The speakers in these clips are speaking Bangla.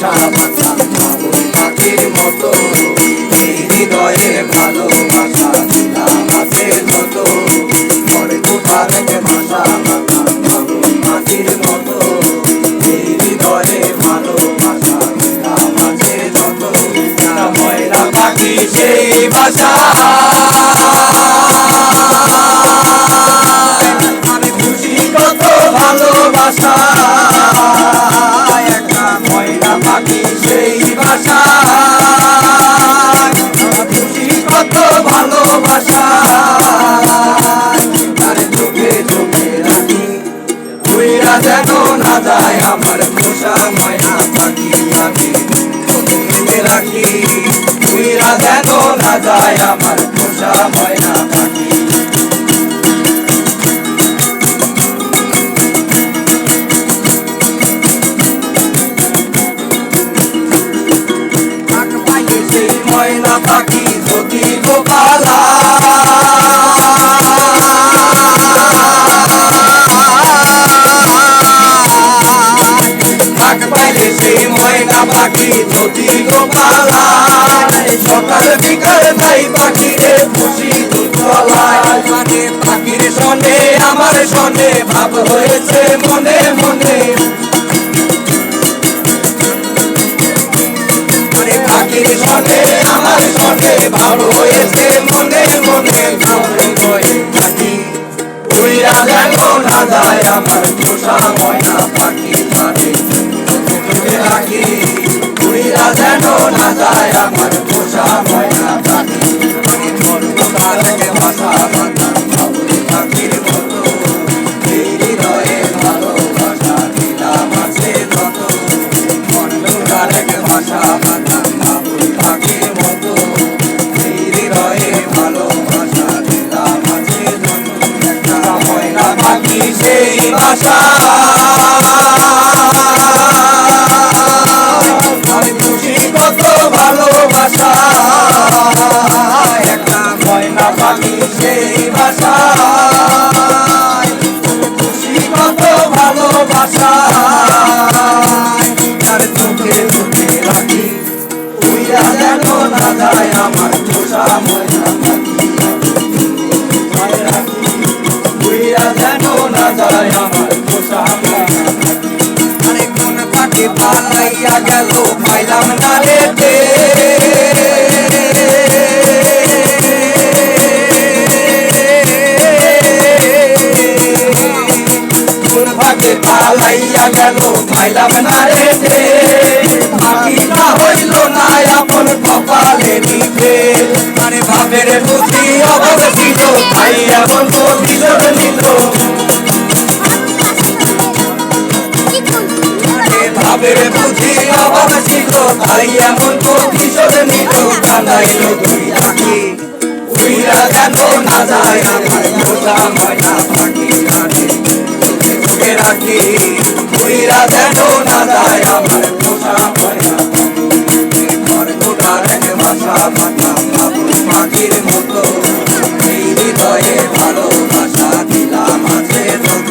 বাসা বাঁধতাম বাবুই পাখির মতো, এই হৃদয়ে ভালোবাসা দিলাম আছে যত, ঘরে কোথা থেকে বাসা বাঁধতাম বাবুই পাখির মতো, এই হৃদয়ে ভালোবাসা দিলাম আছে যত। ময়না পাখি সেই বাসা আমি খুশি কত ভালোবাসা, একটা ময়না পাখি সেই বাসা খুশি কত ভালোবাসা, তার চোখে চোখে রাখি উইরা যেন না যায় আমার পোষা ময়না পাখি, আমি চোখে রাখি উইরা যেন না যায় আমার পোষা ময়না পাখি। ময়না পাখি যদি গোপালা ডাক পাইলে সেই ময়না পাখি যদি গোপালা, সকাল বিকাল যাই পাখিরে খুশি দুতলায়, মানে পাখির সনে আমার সনে ভাব হয়েছে মনে মনে, পাখির সনে আমার সনে ভাব হয়েছে মনে মনে, থাকি উইরা যেন না যায় আমার পোষা ময়না পাখি, মানে চোখে রাখি উইরা যেন না যায় আমার পোষা ময়না পাখি। ভাষা বাঁধতাম বাবুই পাখির মতো, এই হৃদয়ে ভালোবাসা দিলাম আছে যত, মনটার এক ভাষা বাঁধতাম বাবুই পাখির মতো, এই হৃদয়ে ভালোবাসা দিলাম আছে যত। একটা ময়না পাখি সেই ভাষা আমি খুশি কত ভালোবাসা, একটা ময়না পাখি সেই ভাষা খুশি কত ভালোবাসা, তার চোখে চোখে রাখি উইরা যেন না যায় আমার পোষা ময়না পাখি, রাখি উইরা যেন না যায় আমার পোষা ময়না পাখি। আরে কোন পাখি পালাইয়া গেল পাইলাম না রেতে, কোন পাখি পালাইয়া গেল পাইলাম না রেতে, পাখিটা হইল না আপন কপালে লিখে, আরে ভাবের বুদ্ধি অভাব ছিল তাই এমন প্রতিশোধ নিল, ভাবের বুদ্ধি অভাব ছিল তাই এমন প্রতিশোধ নিল, কান্দাইল দুই আঁখি উইরা যেন না যায় আমার পোষা ময়না পাখি, আমি চোখে চোখে রাখি উইরা যেন না যায় আমার পোষা ময়না পাখি। ঘর কোটার এক ভাষা বাঁধতাম বাবুই পাখির মতো, এই হৃদয়ে ভালোবাসা দিলাম আছে যত,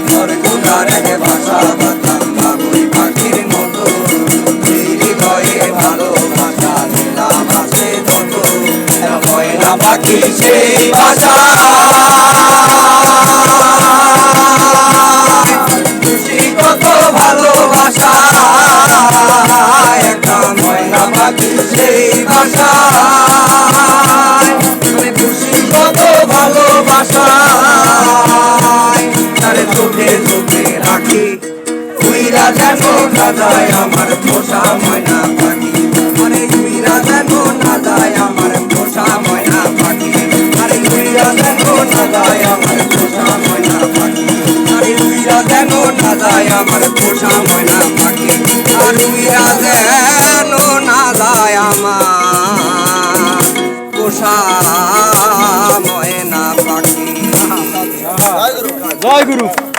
ঘর কোটার এক ভাষা বাঁধতাম বাবুই পাখির মতো, এই হৃদয়ে ভালোবাসা দিলাম আছে যত। ময়না পাখি সেই ভাষা খুশি কত ভালোবাসা, একটা ময়না পাখি সেই ভাষা খুশি কত ভালোবাসা, তার চোখে চোখে রাখি উইরা যেন না যায় আমার পোষা ময়না পাখি, আরে উইরা যেন না যায় আমার পোষা ময়না পাখি, আরে উইরা যেন না যায় আমার পোষা ময়না পাখি, আরে উইরা যেন না যায় আমার পোষা ময়না।